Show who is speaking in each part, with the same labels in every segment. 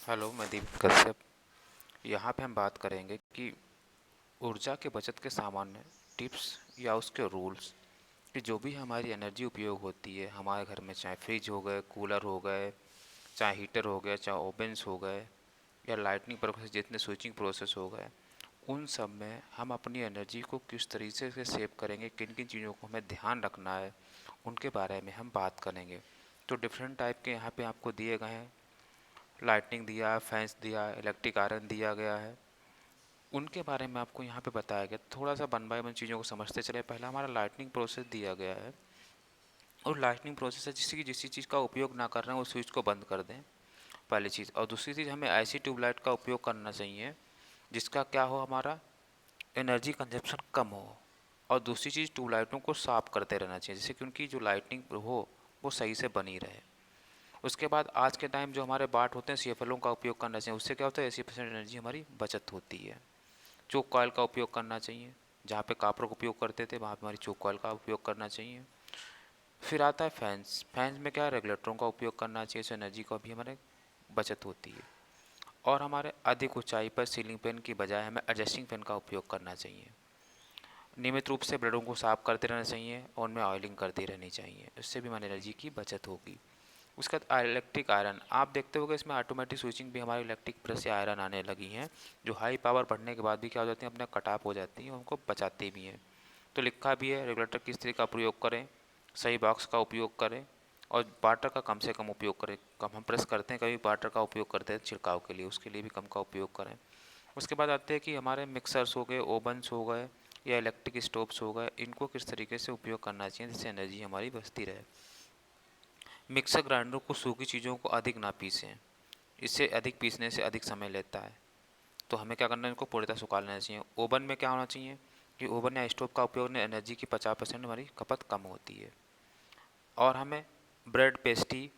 Speaker 1: Hello, मैं दीपक कश्यप। यहाँ पे हम बात करेंगे कि ऊर्जा के बचत के सामान्य टिप्स या उसके रूल्स कि जो भी हमारी एनर्जी उपयोग होती है हमारे घर में, चाहे फ्रिज हो गए, कूलर हो गए, चाहे हीटर हो गए, चाहे ओवन्स हो गए या लाइटनिंग प्रोसेस, जितने स्विचिंग प्रोसेस हो गए, उन सब में हम अपनी एनर्जी को किस तरीके से सेव करेंगे, किन किन चीज़ों को हमें ध्यान रखना है, उनके बारे में हम बात करेंगे। तो डिफरेंट टाइप के यहाँ पे आपको दिए गए हैं। लाइटनिंग दिया है, फैंस दिया है, इलेक्ट्रिक आयरन दिया गया है, उनके बारे में आपको यहाँ पे बताया गया। थोड़ा सा वन बाय वन चीज़ों को समझते चले। पहला हमारा लाइटनिंग प्रोसेस दिया गया है, और लाइटनिंग प्रोसेस है जिस चीज़ का उपयोग ना कर रहे हैं वो स्विच को बंद कर दें, पहली चीज़। और दूसरी चीज़, हमें ऐसी ट्यूबलाइट का उपयोग करना चाहिए जिसका क्या हो, हमारा एनर्जी कंजप्शन कम हो। और दूसरी चीज़, ट्यूबलाइटों को साफ करते रहना चाहिए जिससे कि उनकी जो लाइटनिंग हो वो सही से बनी रहे। उसके बाद आज के टाइम जो हमारे बाट होते हैं, सीएफएलों का उपयोग करना चाहिए। उससे क्या होता है, 80% एनर्जी हमारी बचत होती है। चोक कॉयल का उपयोग करना चाहिए, जहाँ पे कापर का उपयोग करते थे वहाँ पे हमारी चोक कॉयल का उपयोग करना चाहिए। फिर आता है फैंस। फैंस में क्या है, रेगुलेटरों का उपयोग करना चाहिए, इससे एनर्जी का भी हमारे बचत होती है। और हमारे अधिक ऊंचाई पर सीलिंग फैन की बजाय हमें एडजस्टिंग फैन का उपयोग करना चाहिए। नियमित रूप से ब्लेडों को साफ करते रहना चाहिए और उनमें ऑयलिंग करती रहनी चाहिए, इससे भी हमारी एनर्जी की बचत होगी। उसके बाद इलेक्ट्रिक आयरन, आप देखते होंगे इसमें ऑटोमेटिक स्विचिंग भी हमारी इलेक्ट्रिक प्रेस या आयरन आने लगी हैं, जो हाई पावर बढ़ने के बाद भी क्या हो जाती हैं, अपने कट ऑफ हो जाती हैं, उनको बचाती भी हैं। तो लिखा भी है, रेगुलेटर किस तरह का प्रयोग करें, सही बॉक्स का उपयोग करें, और वाटर का कम से कम उपयोग करें। कम हम प्रेस करते हैं, कभी वाटर का उपयोग करते हैं छिड़काव के लिए, उसके लिए भी कम का उपयोग करें। उसके बाद आते हैं कि हमारे मिक्सर्स हो गए, ओवन्स हो गए या इलेक्ट्रिक स्टोव्स हो गए, इनको किस तरीके से उपयोग करना चाहिए जिससे एनर्जी हमारी बचती रहे। मिक्सर ग्राइंडर को सूखी चीज़ों को अधिक ना पीसें, इससे अधिक पीसने से अधिक समय लेता है। तो हमें क्या करना है, इनको पूरी तरह सुखा लेना चाहिए। ओवन में क्या होना चाहिए कि ओवन या स्टोव का उपयोग ने एनर्जी की 50% हमारी खपत कम होती है। और हमें ब्रेड, पेस्ट्री,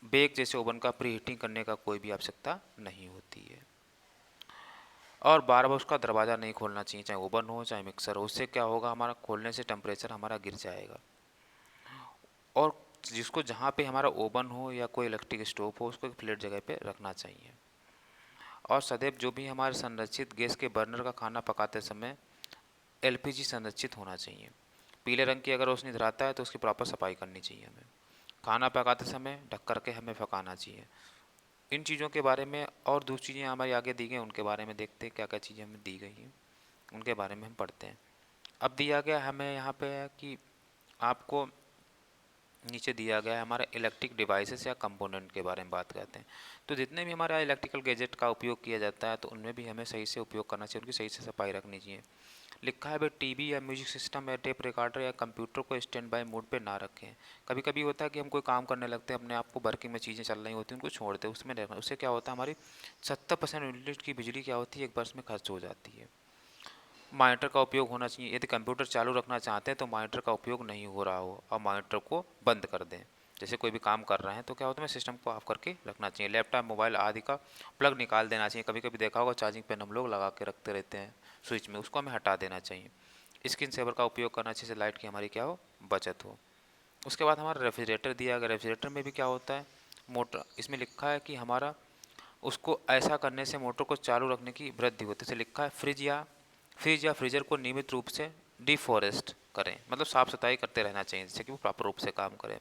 Speaker 1: बेक जैसे ओवन का प्री हीटिंग करने का कोई भी आवश्यकता नहीं होती है। और बार बार उसका दरवाज़ा नहीं खोलना चाहिए, चाहे ओवन हो चाहे मिक्सर हो। उससे क्या होगा, हमारा खोलने से टेम्परेचर हमारा गिर जाएगा। और जिसको जहाँ पे हमारा ओवन हो या कोई इलेक्ट्रिक स्टोव हो, उसको एक फ्लैट जगह पे रखना चाहिए। और सदैव जो भी हमारे संरक्षित गैस के बर्नर का खाना पकाते समय एलपीजी संरक्षित होना चाहिए। पीले रंग की अगर रोशनी धराता है तो उसकी प्रॉपर सफाई करनी चाहिए हमें। खाना पकाते समय ढक करके हमें पकाना चाहिए। इन चीज़ों के बारे में और दूसरी चीज़ें हमारी आगे दी गई, उनके बारे में देखते हैं क्या क्या चीज़ें हमें दी गई हैं, उनके बारे में हम पढ़ते हैं। अब दिया गया हमें यहाँ पे है कि आपको नीचे दिया गया है हमारा इलेक्ट्रिक डिवाइसेस या कंपोनेंट के बारे में बात करते हैं। तो जितने भी हमारा इलेक्ट्रिकल गैजेट का उपयोग किया जाता है तो उनमें भी हमें सही से उपयोग करना चाहिए, उनकी सही से सफाई रखनी चाहिए। लिखा है भाई, टीवी या म्यूजिक सिस्टम या टेप रिकॉर्डर या कंप्यूटर को स्टैंड बाय मोड पे ना रखें। कभी कभी होता है कि हम कोई काम करने लगते हैं, अपने आप को वर्किंग में चीज़ें चल रही होती हैं, उनको छोड़ते हैं, उसमें रहना। उससे क्या होता है, हमारी 70% यूनिट की बिजली क्या होती है, एक वर्ष में खर्च हो जाती है। मॉनिटर का उपयोग होना चाहिए। यदि कंप्यूटर चालू रखना चाहते हैं तो मॉनिटर का उपयोग नहीं हो रहा हो और मॉनिटर को बंद कर दें। जैसे कोई भी काम कर रहे हैं तो क्या होता है, सिस्टम को ऑफ करके रखना चाहिए। लैपटॉप, मोबाइल आदि का प्लग निकाल देना चाहिए। कभी कभी देखा होगा चार्जिंग पेन हम लोग लगा के रखते रहते हैं स्विच में, उसको हमें हटा देना चाहिए। स्क्रीन सेवर का उपयोग करना चाहिए, लाइट की हमारी क्या हो, बचत हो। उसके बाद हमारा रेफ्रिजरेटर दिया गया। रेफ्रिजरेटर में भी क्या होता है, मोटर, इसमें लिखा है कि हमारा उसको ऐसा करने से मोटर को चालू रखने की वृद्धि होती है। जैसे लिखा है, फ्रिज या फ्रीजर को नियमित रूप से डिफॉरेस्ट करें, मतलब साफ़ सफाई करते रहना चाहिए जिससे कि वो प्रॉपर रूप से काम करें।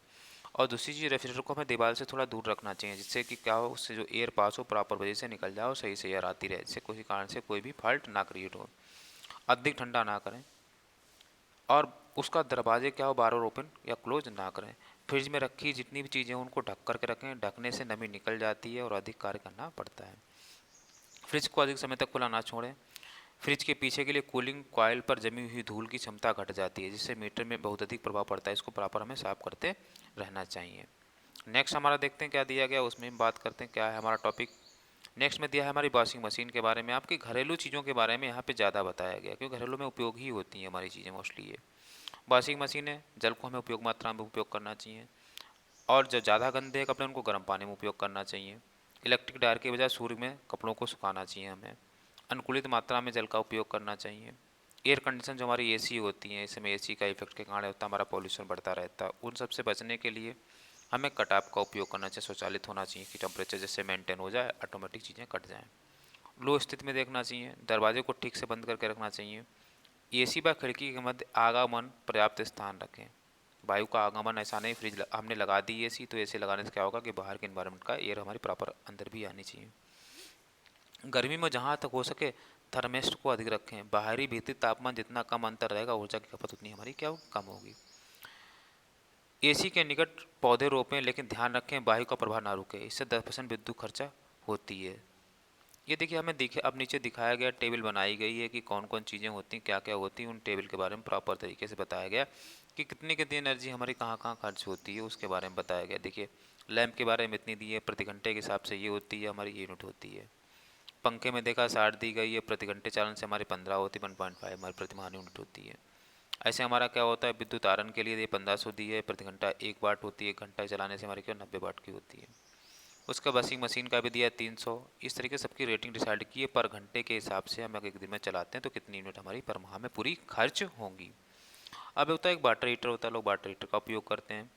Speaker 1: और दूसरी चीज़, रेफ्रिजरेटर को हमें दीवार से थोड़ा दूर रखना चाहिए जिससे कि क्या हो, उससे जो एयर पास हो प्रॉपर वजह से निकल जाए और सही से एयर आती रहे, जिससे किसी कारण से कोई भी फॉल्ट ना क्रिएट हो। अधिक ठंडा ना करें, और उसका दरवाजे क्या हो, बार बार ओपन या क्लोज ना करें। फ्रिज में रखी जितनी भी चीज़ें हैं उनको ढक करके रखें, ढकने से नमी निकल जाती है और अधिक कार्य करना पड़ता है। फ्रिज को अधिक समय तक खुला ना छोड़ें। फ्रिज के पीछे के लिए कूलिंग कॉइल पर जमी हुई धूल की क्षमता घट जाती है जिससे मीटर में बहुत अधिक प्रभाव पड़ता है। इसको प्रॉपर हमें साफ करते रहना चाहिए। नेक्स्ट हमारा देखते हैं क्या दिया गया, उसमें हम बात करते हैं क्या है हमारा टॉपिक। नेक्स्ट में दिया है हमारी वॉशिंग मशीन के बारे में। आपकी घरेलू चीज़ों के बारे में यहाँ पे ज़्यादा बताया गया क्योंकि घरेलू में उपयोग ही होती हैं हमारी चीज़ें मोस्टली ये। वॉशिंग मशीन है, जल को हमें उपयोग मात्रा में उपयोग करना चाहिए, और जो ज़्यादा गंदे कपड़े उनको गर्म पानी में उपयोग करना चाहिए। इलेक्ट्रिक ड्रायर के बजाय सूर्य में कपड़ों को सुखाना चाहिए हमें। अनुकूलित मात्रा में जल का उपयोग करना चाहिए। एयर कंडीशन जो हमारी एसी होती हैं, इसमें एसी का इफेक्ट के कारण होता है हमारा पॉल्यूशन बढ़ता रहता है, उन सब से बचने के लिए हमें कटाप का उपयोग करना चाहिए, स्वचालित होना चाहिए कि टेम्परेचर जैसे मेंटेन हो जाए, ऑटोमेटिक चीज़ें कट जाएँ। लो स्थिति में देखना चाहिए, दरवाजे को ठीक से बंद करके रखना चाहिए। एसी व खिड़की के मध्य आगमन पर्याप्त स्थान रखें। वायु का आगमन ऐसा नहीं, हमने लगा दी एसी, तो एसी लगाने से क्या होगा कि बाहर के एनवायरनमेंट का एयर हमारी प्रॉपर अंदर भी आनी चाहिए। गर्मी में जहाँ तक हो सके थर्मिस्ट को अधिक रखें। बाहरी भीतरी तापमान जितना कम अंतर रहेगा, ऊर्जा की खपत उतनी हमारी क्या होगी, कम होगी। एसी के निकट पौधे रोपें, लेकिन ध्यान रखें वायु का प्रभाव ना रुके, इससे 10% विद्युत खर्चा होती है। ये देखिए हमें दिखे, अब नीचे दिखाया गया, टेबल बनाई गई है कि कौन कौन चीज़ें होती हैं, क्या क्या होती हैं। उन टेबल के बारे में प्रॉपर तरीके से बताया गया कि कितनी कितनी एनर्जी हमारी कहाँ कहाँ खर्च होती है, उसके बारे में बताया गया। देखिए लैंप के बारे में इतनी दी है, प्रति घंटे के हिसाब से ये होती है, हमारी यूनिट होती है। पंखे में देखा 60 दी गई है, प्रति घंटे चालन से हमारी 15 होती है, 1.5 हमारी प्रति मान यूनिट होती है। ऐसे हमारा क्या होता है, विद्युत आरण के लिए ये 1500 दी है, प्रति घंटा 1 वाट होती है, 1 घंटा चलाने से हमारी क्या 90 वाट की होती है। उसका वॉशिंग मशीन का भी दिया 300। इस तरीके से सबकी रेटिंग डिसाइड की है, पर घंटे के हिसाब से हम अगर एक दिन में चलाते हैं तो कितनी यूनिट हमारी पर माह में पूरी खर्च होंगी। अब होता है एक वाटर हीटर होता है, लोग वाटर हीटर का उपयोग करते हैं।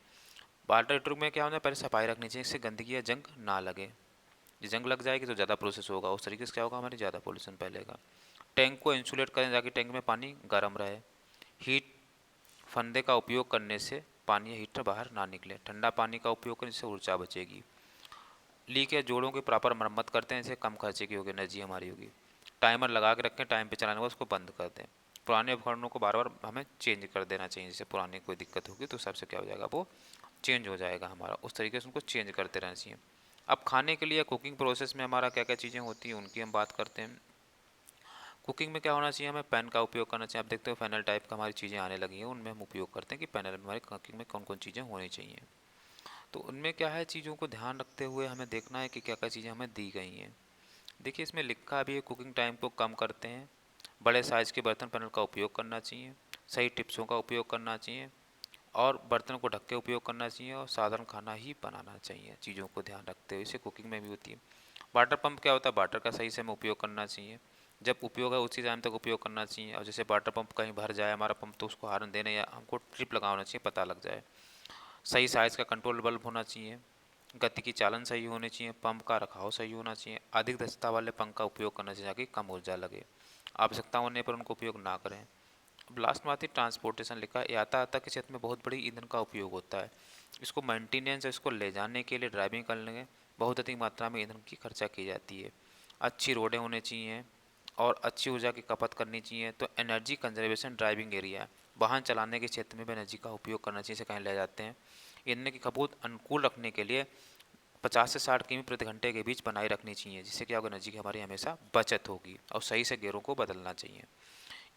Speaker 1: वाटर हीटर में क्या होता है, पहले सफाई रखनी चाहिए, इससे गंदगी या जंग ना लगे। जंग लग जाएगी तो ज़्यादा प्रोसेस होगा, उस तरीके से क्या होगा, हमारी ज़्यादा पोल्यूशन फैलेगा। टैंक को इंसुलेट करें ताकि टैंक में पानी गर्म रहे। हीट फंदे का उपयोग करने से पानी या हीटर बाहर ना निकले। ठंडा पानी का उपयोग करने से ऊर्जा बचेगी। लीक या जोड़ों की प्रॉपर मरम्मत करते हैं, इससे कम खर्चे की होगी, एनर्जी हमारी होगी। टाइमर लगा के रखें, टाइम पे चलाने के बाद उसको बंद कर दें। पुराने उपकरणों को बार बार हमें चेंज कर देना चाहिए, जैसे पुरानी कोई दिक्कत होगी तो सबसे क्या हो जाएगा, वो चेंज हो जाएगा हमारा, उस तरीके से उनको चेंज करते रहना चाहिए। अब खाने के लिए कुकिंग प्रोसेस में हमारा क्या क्या चीज़ें होती हैं उनकी हम बात करते हैं। कुकिंग में क्या होना चाहिए, हमें पैन का उपयोग करना चाहिए। आप देखते हो पैनल टाइप का हमारी चीज़ें आने लगी हैं, उनमें हम उपयोग करते हैं कि पैनल में हमारी कुकिंग में कौन कौन चीज़ें होनी चाहिए। तो उनमें क्या है, चीज़ों को ध्यान रखते हुए हमें देखना है कि क्या क्या चीज़ें हमें दी गई हैं। देखिए इसमें लिखा भी है, कुकिंग टाइम को कम करते हैं, बड़े साइज़ के बर्तन पैनल का उपयोग करना चाहिए, सही टिप्सों का उपयोग करना चाहिए, और बर्तन को ढक के उपयोग करना चाहिए, और साधारण खाना ही बनाना चाहिए, चीज़ों को ध्यान रखते हुए। इसे कुकिंग में भी होती है। वाटर पंप क्या होता है, वाटर का सही से हमें उपयोग करना चाहिए, जब उपयोग है उसी टाइम तक उपयोग करना चाहिए। और जैसे वाटर पंप कहीं भर जाए हमारा पंप, तो उसको हार्न देने या हमको ट्रिप लगाना चाहिए, पता लग जाए। सही साइज़ का कंट्रोल बल्ब होना चाहिए, गति की चालन सही होनी चाहिए, पंप का रखाव सही होना चाहिए। अधिक दक्षता वाले पंप का उपयोग करना चाहिए ताकि कम ऊर्जा लगे, आवश्यकता होने पर उनको उपयोग ना करें। अब लास्ट में आती है ट्रांसपोर्टेशन, लिखा है यातायात के क्षेत्र में बहुत बड़ी ईंधन का उपयोग होता है। इसको मेंटेनेंस, इसको ले जाने के लिए, ड्राइविंग करने में बहुत अधिक मात्रा में ईंधन की खर्चा की जाती है। अच्छी रोडें होनी चाहिए और अच्छी ऊर्जा की खपत करनी चाहिए। तो एनर्जी कंजर्वेशन ड्राइविंग एरिया, वाहन चलाने के क्षेत्र में भी एनर्जी का उपयोग करना चाहिए, से कहीं ले जाते हैं। ईंधन की खपत अनुकूल रखने के लिए 50 से 60 किमी प्रति घंटे के बीच बनाए रखनी चाहिए, जिससे क्या होगा, एनर्जी की हमारी हमेशा बचत होगी। और सही से गियरों को बदलना चाहिए।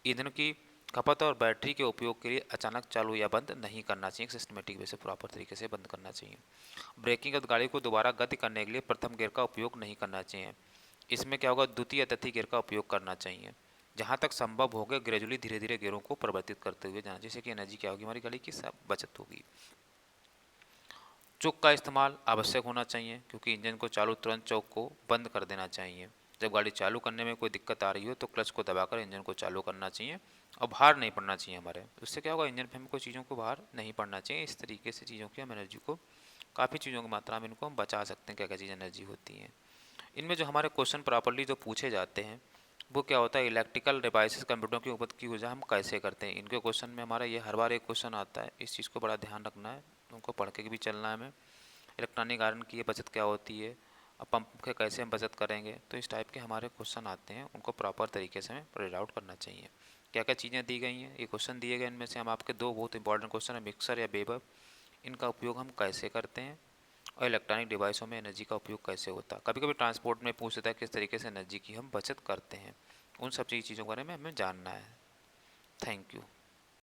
Speaker 1: ईंधन की खपत और बैटरी के उपयोग के लिए अचानक चालू या बंद नहीं करना चाहिए, सिस्टमेटिक वे से प्रॉपर तरीके से बंद करना चाहिए। ब्रेकिंग और गाड़ी को दोबारा गति करने के लिए प्रथम गियर का उपयोग नहीं करना चाहिए। इसमें क्या होगा, द्वितीय या तृतीय गियर का उपयोग करना चाहिए। जहाँ तक संभव हो गया ग्रेजुअली धीरे धीरे गियरों को परिवर्तित करते हुए जाना, जिससे कि एनर्जी क्या होगी, हमारी गाड़ी की सब बचत होगी। चौक का इस्तेमाल आवश्यक होना चाहिए, क्योंकि इंजन को चालू तुरंत चौक को बंद कर देना चाहिए। जब गाड़ी चालू करने में कोई दिक्कत आ रही हो तो क्लच को दबाकर इंजन को चालू करना चाहिए, और बाहर नहीं पड़ना चाहिए हमारे। उससे क्या होगा, इंजन पे हमें कोई चीज़ों को बाहर नहीं पड़ना चाहिए। इस तरीके से चीज़ों की हम एनर्जी को, काफ़ी चीज़ों की मात्रा में इनको हम बचा सकते हैं, क्या क्या चीज़ एनर्जी होती है। इनमें जो हमारे क्वेश्चन प्रॉपरली जो पूछे जाते हैं, वो क्या होता है, इलेक्ट्रिकल डिवाइसेस कंप्यूटरों की उपज की ऊर्जा हम कैसे करते हैं। इनके क्वेश्चन में हमारा ये हर बार एक क्वेश्चन आता है, इस चीज़ को बड़ा ध्यान रखना है, उनको पढ़ के भी चलना है हमें। इलेक्ट्रॉनिक आयरन की ये बचत क्या होती है, अब पंप के कैसे हम बचत करेंगे। तो इस टाइप के हमारे क्वेश्चन आते हैं, उनको प्रॉपर तरीके से हमें रीड आउट करना चाहिए। क्या क्या चीज़ें दी गई हैं, ये क्वेश्चन दिए गए, इनमें से हम आपके दो बहुत इंपॉर्टेंट क्वेश्चन है, मिक्सर या बेबर, इनका उपयोग हम कैसे करते हैं, और इलेक्ट्रॉनिक डिवाइसों में एनर्जी का उपयोग कैसे होता है। कभी कभी ट्रांसपोर्ट में पूछ लेता है किस तरीके से एनर्जी की हम बचत करते हैं। उन सब चीज़ों के बारे में हमें जानना है। Thank you.